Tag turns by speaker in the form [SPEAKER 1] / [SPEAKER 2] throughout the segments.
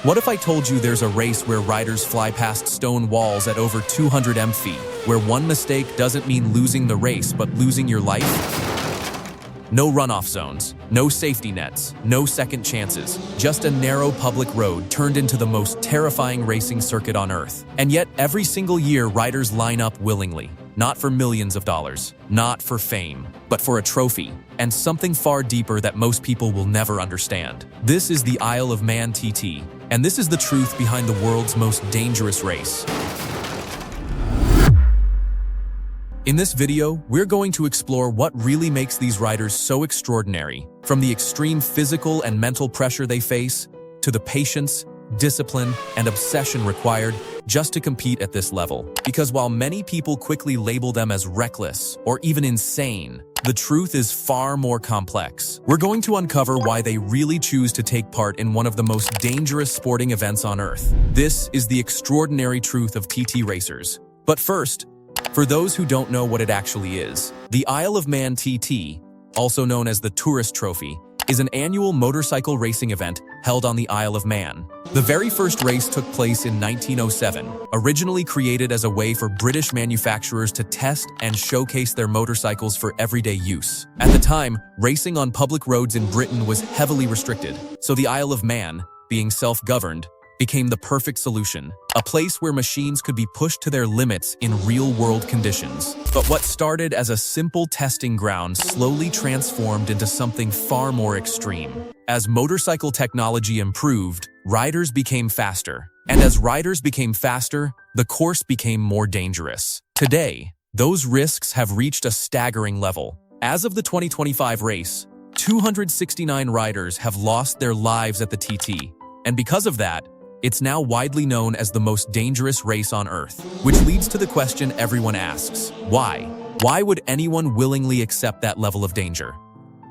[SPEAKER 1] What if I told you there's a race where riders fly past stone walls at over 200 mph, where one mistake doesn't mean losing the race but losing your life? No runoff zones, no safety nets, no second chances, just a narrow public road turned into the most terrifying racing circuit on Earth. And yet, every single year, riders line up willingly. Not for millions of dollars, not for fame, but for a trophy, and something far deeper that most people will never understand. This is the Isle of Man TT, and this is the truth behind the world's most dangerous race. In this video, we're going to explore what really makes these riders so extraordinary, from the extreme physical and mental pressure they face, to the patience, discipline, and obsession required just to compete at this level. Because while many people quickly label them as reckless or even insane, the truth is far more complex. We're going to uncover why they really choose to take part in one of the most dangerous sporting events on Earth. This is the extraordinary truth of TT racers. But first, for those who don't know what it actually is, the Isle of Man TT, also known as the Tourist Trophy, is an annual motorcycle racing event held on the Isle of Man. The very first race took place in 1907, originally created as a way for British manufacturers to test and showcase their motorcycles for everyday use. At the time, racing on public roads in Britain was heavily restricted, so the Isle of Man, being self-governed, became the perfect solution, a place where machines could be pushed to their limits in real-world conditions. But what started as a simple testing ground slowly transformed into something far more extreme. As motorcycle technology improved, riders became faster. And as riders became faster, the course became more dangerous. Today, those risks have reached a staggering level. As of the 2025 race, 269 riders have lost their lives at the TT. And because of that, it's now widely known as the most dangerous race on Earth, which leads to the question everyone asks: why? Why would anyone willingly accept that level of danger?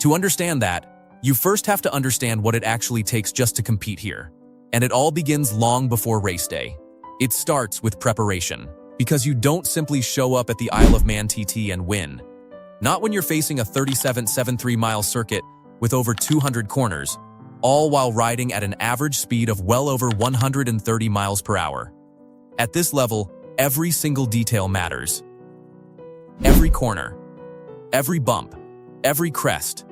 [SPEAKER 1] To understand that, you first have to understand what it actually takes just to compete here. And it all begins long before race day. It starts with preparation, because you don't simply show up at the Isle of Man TT and win. Not when you're facing a 37.73-mile circuit with over 200 corners, all while riding at an average speed of well over 130 miles per hour. At this level, every single detail matters. Every corner, every bump, every crest,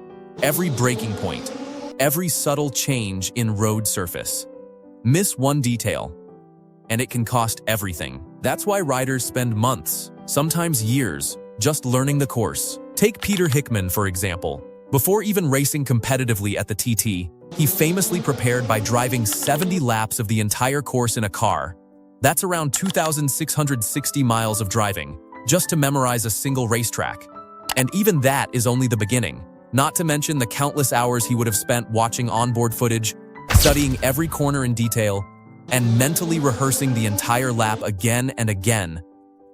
[SPEAKER 1] every braking point, every subtle change in road surface. Miss one detail, and it can cost everything. That's why riders spend months, sometimes years, just learning the course. Take Peter Hickman, for example. Before even racing competitively at the TT, he famously prepared by driving 70 laps of the entire course in a car. That's around 2,660 miles of driving, just to memorize a single racetrack. And even that is only the beginning, not to mention the countless hours he would have spent watching onboard footage, studying every corner in detail, and mentally rehearsing the entire lap again and again,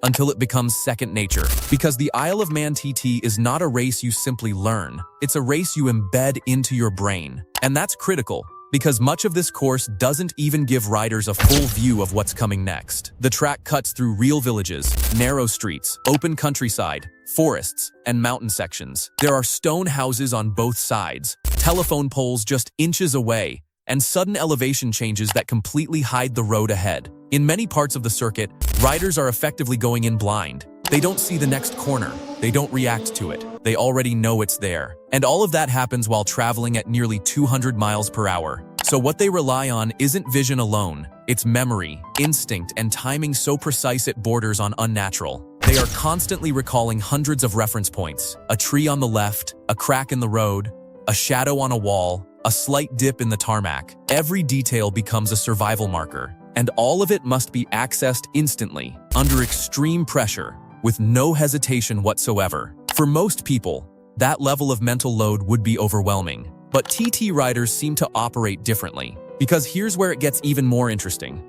[SPEAKER 1] until it becomes second nature. Because the Isle of Man TT is not a race you simply learn, it's a race you embed into your brain. And that's critical, because much of this course doesn't even give riders a full view of what's coming next. The track cuts through real villages, narrow streets, open countryside, forests, and mountain sections. There are stone houses on both sides, telephone poles just inches away, and sudden elevation changes that completely hide the road ahead. In many parts of the circuit, riders are effectively going in blind. They don't see the next corner. They don't react to it. They already know it's there. And all of that happens while traveling at nearly 200 miles per hour. So what they rely on isn't vision alone. It's memory, instinct, and timing so precise it borders on unnatural. They are constantly recalling hundreds of reference points: a tree on the left, a crack in the road, a shadow on a wall, a slight dip in the tarmac. Every detail becomes a survival marker. And all of it must be accessed instantly, under extreme pressure, with no hesitation whatsoever. For most people, that level of mental load would be overwhelming. But TT riders seem to operate differently, because here's where it gets even more interesting.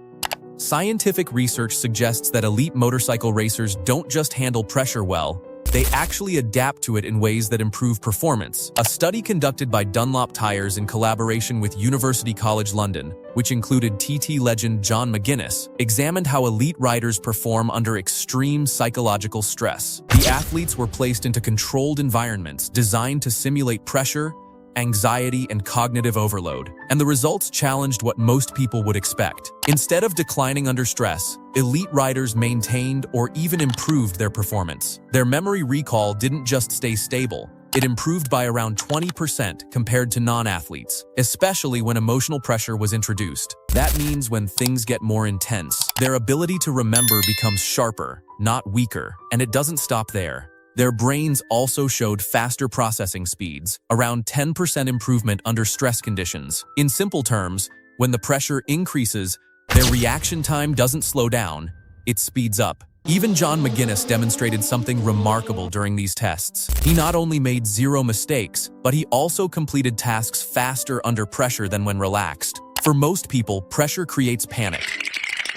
[SPEAKER 1] Scientific research suggests that elite motorcycle racers don't just handle pressure well, they actually adapt to it in ways that improve performance. A study conducted by Dunlop Tires in collaboration with University College London, which included TT legend John McGuinness, examined how elite riders perform under extreme psychological stress. The athletes were placed into controlled environments designed to simulate pressure, anxiety, and cognitive overload, and the results challenged what most people would expect. Instead of declining under stress, elite riders maintained or even improved their performance. Their memory recall didn't just stay stable, it improved by around 20% compared to non-athletes, especially when emotional pressure was introduced. That means when things get more intense, their ability to remember becomes sharper, not weaker, and it doesn't stop there. Their brains also showed faster processing speeds, around 10% improvement under stress conditions. In simple terms, when the pressure increases, their reaction time doesn't slow down, it speeds up. Even John McGuinness demonstrated something remarkable during these tests. He not only made 0 mistakes, but he also completed tasks faster under pressure than when relaxed. For most people, pressure creates panic.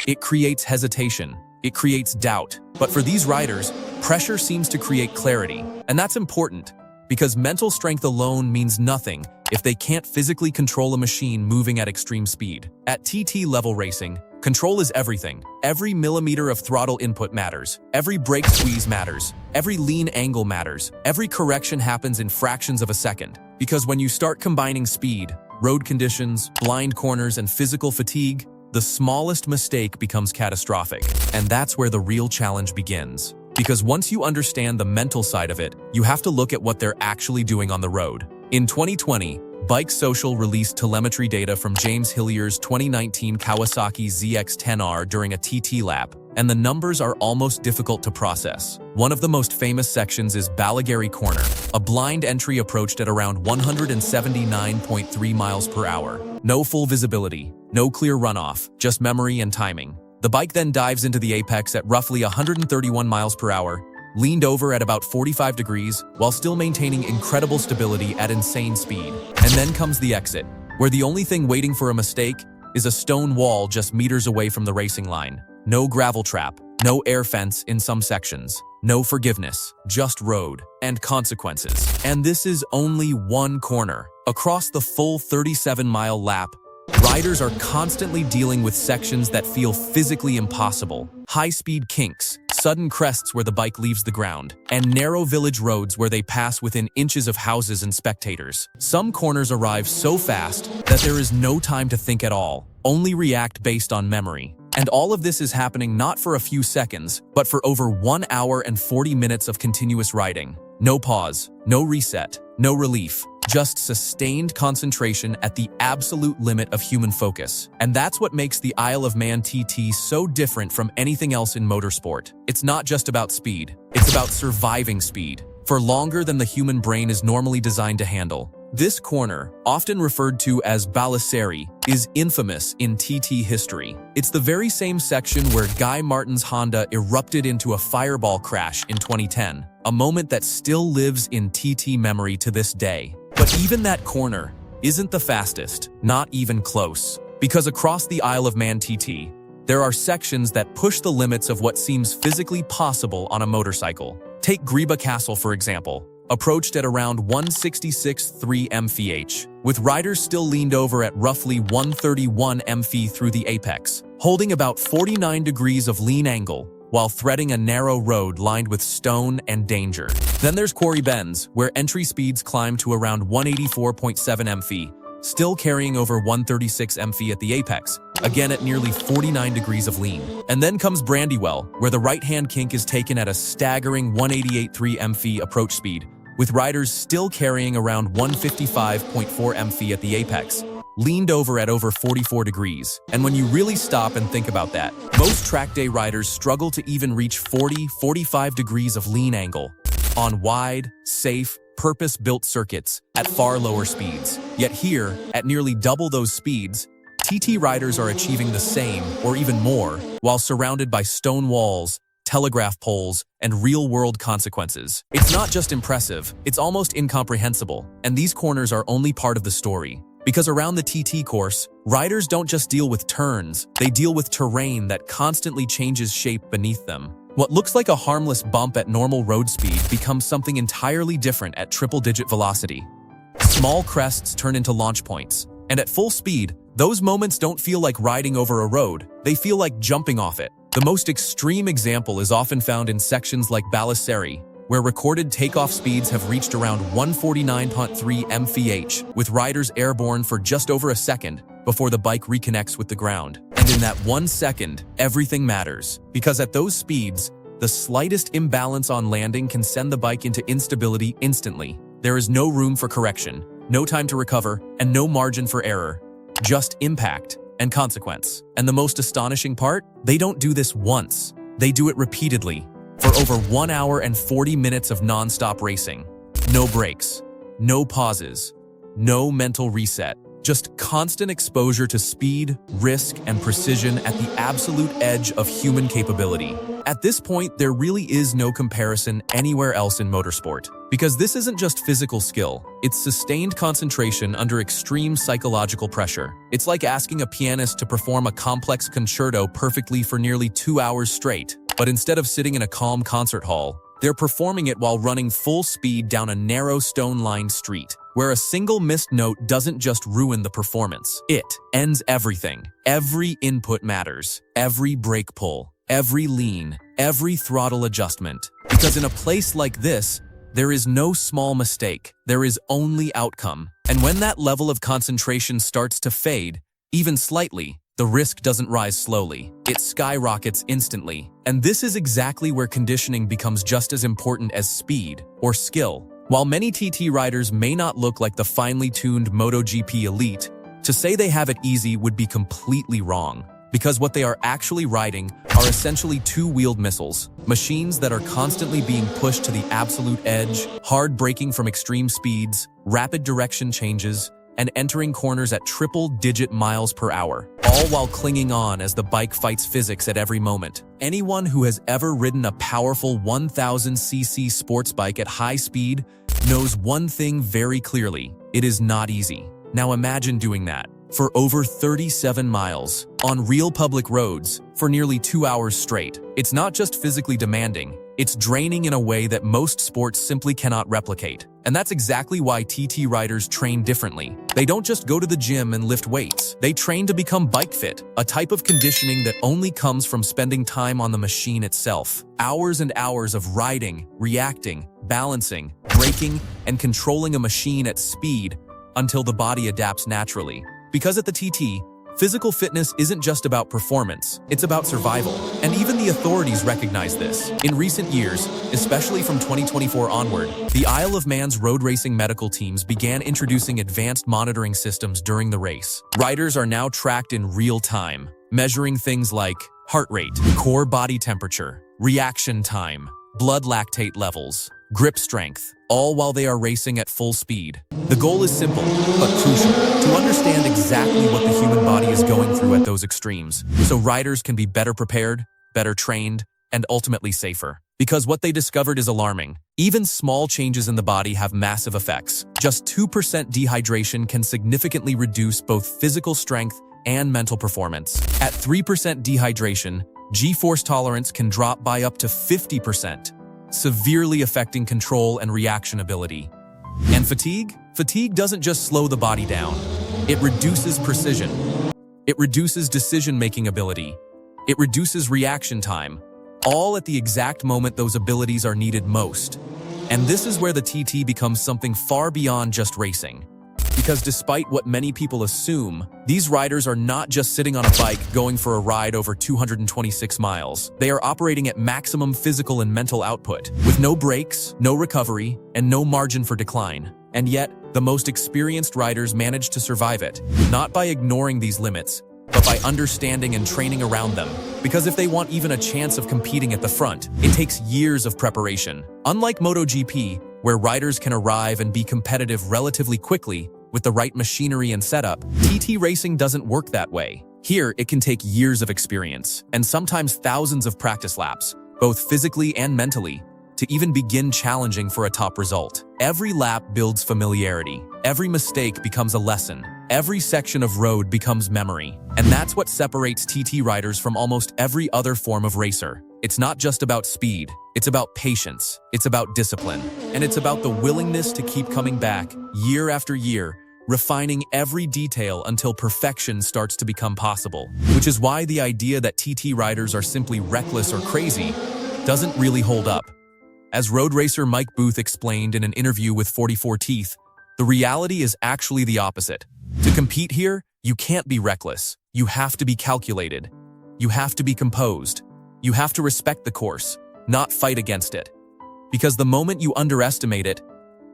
[SPEAKER 1] It creates hesitation. It creates doubt. But for these riders, pressure seems to create clarity. And that's important, because mental strength alone means nothing if they can't physically control a machine moving at extreme speed. At TT-level racing, control is everything. Every millimeter of throttle input matters. Every brake squeeze matters. Every lean angle matters. Every correction happens in fractions of a second. Because when you start combining speed, road conditions, blind corners, and physical fatigue, the smallest mistake becomes catastrophic. And that's where the real challenge begins. Because once you understand the mental side of it, you have to look at what they're actually doing on the road. In 2020, Bike Social released telemetry data from James Hillier's 2019 Kawasaki ZX-10R during a TT lap, and the numbers are almost difficult to process. One of the most famous sections is Balagary Corner, a blind entry approached at around 179.3 miles per hour. No full visibility, no clear runoff, just memory and timing. The bike then dives into the apex at roughly 131 miles per hour, leaned over at about 45 degrees, while still maintaining incredible stability at insane speed. And then comes the exit, where the only thing waiting for a mistake is a stone wall just meters away from the racing line. No gravel trap, no air fence in some sections, no forgiveness, just road and consequences. And this is only one corner. Across the full 37-mile lap, riders are constantly dealing with sections that feel physically impossible. High-speed kinks, sudden crests where the bike leaves the ground, and narrow village roads where they pass within inches of houses and spectators. Some corners arrive so fast that there is no time to think at all, only react based on memory. And all of this is happening not for a few seconds, but for over 1 hour and 40 minutes of continuous riding. No pause, no reset, no relief. Just sustained concentration at the absolute limit of human focus. And that's what makes the Isle of Man TT so different from anything else in motorsport. It's not just about speed, it's about surviving speed, for longer than the human brain is normally designed to handle. This corner, often referred to as Balagary, is infamous in TT history. It's the very same section where Guy Martin's Honda erupted into a fireball crash in 2010, a moment that still lives in TT memory to this day. But even that corner isn't the fastest, not even close. Because across the Isle of Man TT, there are sections that push the limits of what seems physically possible on a motorcycle. Take Greba Castle, for example, approached at around 166.3 mph, with riders still leaned over at roughly 131 mph through the apex, holding about 49 degrees of lean angle, while threading a narrow road lined with stone and danger. Then there's Quarry Bends, where entry speeds climb to around 184.7 mph, still carrying over 136 mph at the apex, again at nearly 49 degrees of lean. And then comes Brandywell, where the right-hand kink is taken at a staggering 188.3 mph approach speed, with riders still carrying around 155.4 mph at the apex, leaned over at over 44 degrees. And when you really stop and think about that, most track day riders struggle to even reach 40-45 degrees of lean angle on wide, safe, purpose-built circuits at far lower speeds. Yet here, at nearly double those speeds, TT riders are achieving the same, or even more, while surrounded by stone walls, telegraph poles, and real-world consequences. It's not just impressive, it's almost incomprehensible. And these corners are only part of the story. Because around the TT course, riders don't just deal with turns, they deal with terrain that constantly changes shape beneath them. What looks like a harmless bump at normal road speed becomes something entirely different at triple-digit velocity. Small crests turn into launch points, and at full speed, those moments don't feel like riding over a road, they feel like jumping off it. The most extreme example is often found in sections like Balagary, where recorded takeoff speeds have reached around 149.3 mph, with riders airborne for just over a second before the bike reconnects with the ground. And in that 1 second, everything matters, because at those speeds, the slightest imbalance on landing can send the bike into instability instantly. There is no room for correction, no time to recover, and no margin for error. Just impact and consequence. And the most astonishing part? They don't do this once. They do it repeatedly, for over 1 hour and 40 minutes of non-stop racing. No breaks, no pauses, no mental reset. Just constant exposure to speed, risk, and precision at the absolute edge of human capability. At this point, there really is no comparison anywhere else in motorsport. Because this isn't just physical skill, it's sustained concentration under extreme psychological pressure. It's like asking a pianist to perform a complex concerto perfectly for nearly 2 hours straight. But instead of sitting in a calm concert hall, they're performing it while running full speed down a narrow stone-lined street, where a single missed note doesn't just ruin the performance. It ends everything. Every input matters. Every brake pull, every lean, every throttle adjustment. Because in a place like this, there is no small mistake. There is only outcome. And when that level of concentration starts to fade, even slightly, the risk doesn't rise slowly. It skyrockets instantly. And this is exactly where conditioning becomes just as important as speed or skill. While many TT riders may not look like the finely tuned MotoGP elite, to say they have it easy would be completely wrong. Because what they are actually riding are essentially two-wheeled missiles, machines that are constantly being pushed to the absolute edge, hard braking from extreme speeds, rapid direction changes, and entering corners at triple-digit miles per hour, all while clinging on as the bike fights physics at every moment. Anyone who has ever ridden a powerful 1000cc sports bike at high speed knows one thing very clearly: it is not easy. Now imagine doing that for over 37 miles on real public roads for nearly 2 hours straight. It's not just physically demanding, it's draining in a way that most sports simply cannot replicate. And that's exactly why TT riders train differently. They don't just go to the gym and lift weights. They train to become bike fit, a type of conditioning that only comes from spending time on the machine itself. Hours and hours of riding, reacting, balancing, braking, and controlling a machine at speed until the body adapts naturally. Because at the TT, physical fitness isn't just about performance, it's about survival. And even the authorities recognize this. In recent years, especially from 2024 onward, the Isle of Man's road racing medical teams began introducing advanced monitoring systems during the race. Riders are now tracked in real time, measuring things like heart rate, core body temperature, reaction time, blood lactate levels, grip strength, all while they are racing at full speed. The goal is simple, but crucial: to understand exactly what the human body is going through at those extremes, so riders can be better prepared, better trained, and ultimately safer. Because what they discovered is alarming. Even small changes in the body have massive effects. Just 2% dehydration can significantly reduce both physical strength and mental performance. At 3% dehydration, G-force tolerance can drop by up to 50%. Severely affecting control and reaction ability. And fatigue? Fatigue doesn't just slow the body down. It reduces precision. It reduces decision-making ability. It reduces reaction time, all at the exact moment those abilities are needed most. And this is where the TT becomes something far beyond just racing. Because despite what many people assume, these riders are not just sitting on a bike going for a ride over 226 miles. They are operating at maximum physical and mental output, with no breaks, no recovery, and no margin for decline. And yet, the most experienced riders manage to survive it, not by ignoring these limits, but by understanding and training around them. Because if they want even a chance of competing at the front, it takes years of preparation. Unlike MotoGP, where riders can arrive and be competitive relatively quickly, with the right machinery and setup, TT racing doesn't work that way. Here, it can take years of experience, and sometimes thousands of practice laps, both physically and mentally, to even begin challenging for a top result. Every lap builds familiarity. Every mistake becomes a lesson. Every section of road becomes memory. And that's what separates TT riders from almost every other form of racer. It's not just about speed, it's about patience, it's about discipline, and it's about the willingness to keep coming back year after year, refining every detail until perfection starts to become possible. Which is why the idea that TT riders are simply reckless or crazy doesn't really hold up. As road racer Mike Booth explained in an interview with 44 Teeth, the reality is actually the opposite. To compete here, you can't be reckless. You have to be calculated. You have to be composed. You have to respect the course, not fight against it. Because the moment you underestimate it,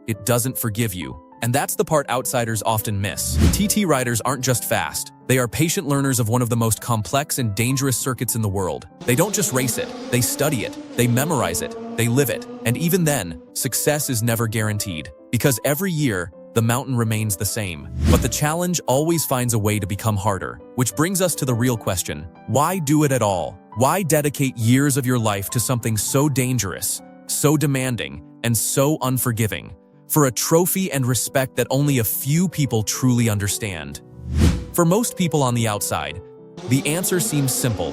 [SPEAKER 1] it doesn't forgive you. And that's the part outsiders often miss. TT riders aren't just fast. They are patient learners of one of the most complex and dangerous circuits in the world. They don't just race it, they study it, they memorize it, they live it. And even then, success is never guaranteed. Because every year, the mountain remains the same. But the challenge always finds a way to become harder. Which brings us to the real question. Why do it at all? Why dedicate years of your life to something so dangerous, so demanding, and so unforgiving? For a trophy and respect that only a few people truly understand. For most people on the outside, the answer seems simple.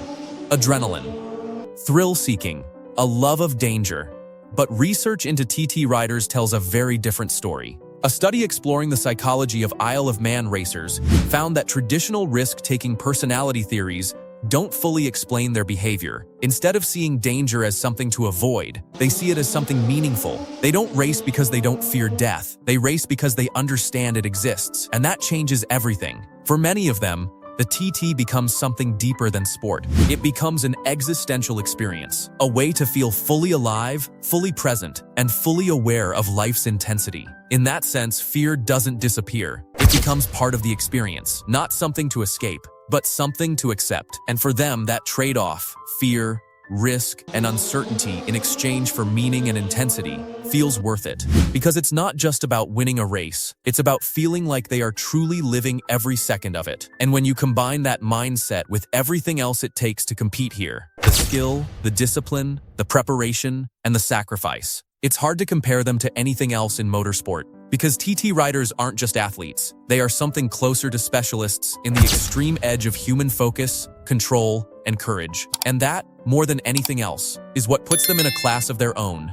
[SPEAKER 1] Adrenaline, thrill-seeking, a love of danger. But research into TT riders tells a very different story. A study exploring the psychology of Isle of Man racers found that traditional risk-taking personality theories don't fully explain their behavior. Instead of seeing danger as something to avoid, they see it as something meaningful. They don't race because they don't fear death. They race because they understand it exists. And that changes everything. For many of them, the TT becomes something deeper than sport. It becomes an existential experience, a way to feel fully alive, fully present, and fully aware of life's intensity. In that sense, fear doesn't disappear. It becomes part of the experience, not something to escape, but something to accept. And for them, that trade-off, fear, risk, and uncertainty in exchange for meaning and intensity, feels worth it. Because it's not just about winning a race, it's about feeling like they are truly living every second of it. And when you combine that mindset with everything else it takes to compete here, the skill, the discipline, the preparation, and the sacrifice, it's hard to compare them to anything else in motorsport. Because TT riders aren't just athletes, they are something closer to specialists in the extreme edge of human focus, control, and courage. And that, more than anything else, is what puts them in a class of their own.